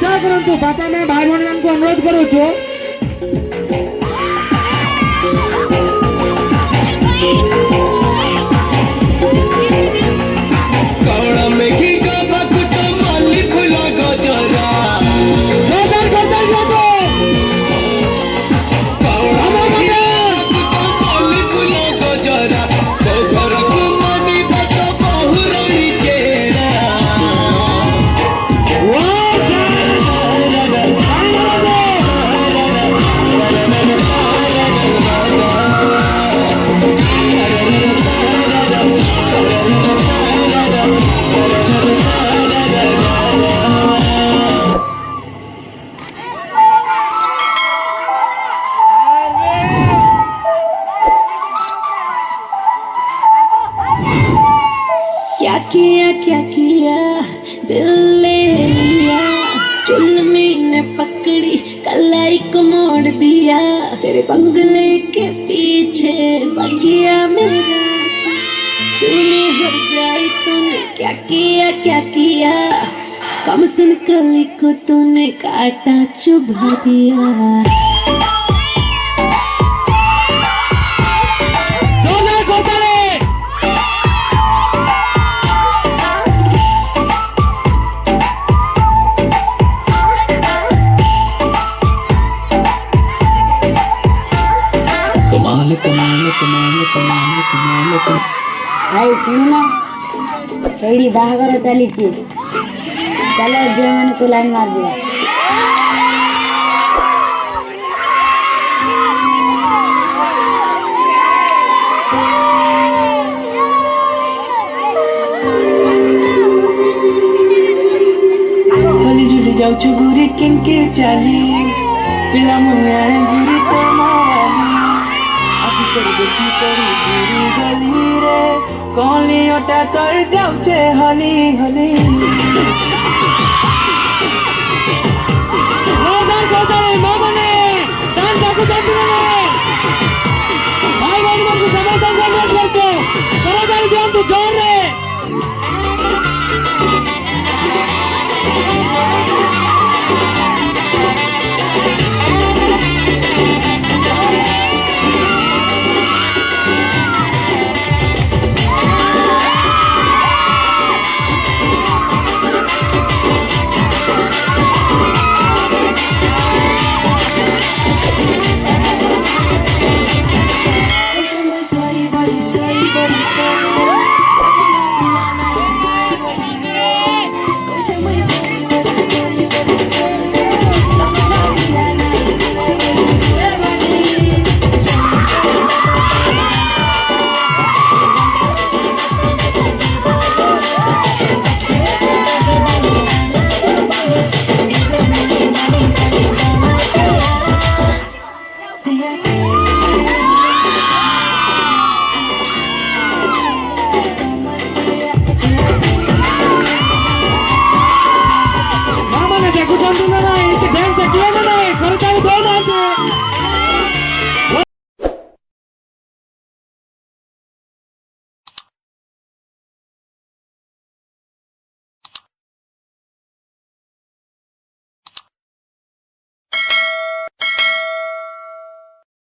उत्साह करंतु बापा मैं भाई भौणी को अनुरोध करू छु कौड़ा में की गाबा कुटा माली फुला गजरा जोरदार करता जो तो कौड़ा में की गाबा कुटा माली फुला गजरा तो घर को मनी बत बहुरानी चेहरा क्या किया दिल ले लिया जुल्मी ने पकड़ी कलाई को मोड़ दिया तेरे बंगले के पीछे बन गया मेरा तूने हर जाए तूने क्या किया कम सुन कली को तूने काटा चुभा दिया भाई सुनो ସେଇଠି ବାହାଘର ଚାଲିଛି ଚାଲ ଝିଅମାନଙ୍କୁ ଲାଇନ୍ ମାରିଯିବା हली झुली जाऊछु गुरी किनके चाली पिला मुनिया गुरी तो मावाली आखि कर देखी करी गुरी गली रे कौली ओटा कर जाऊछे हली हली जोरदार करता रे मामने डांस को चंदने भाई भाई को समर्थन अनुरोध करते जोरदार ध्यान तो जोर रे मामा ने देखो चंदू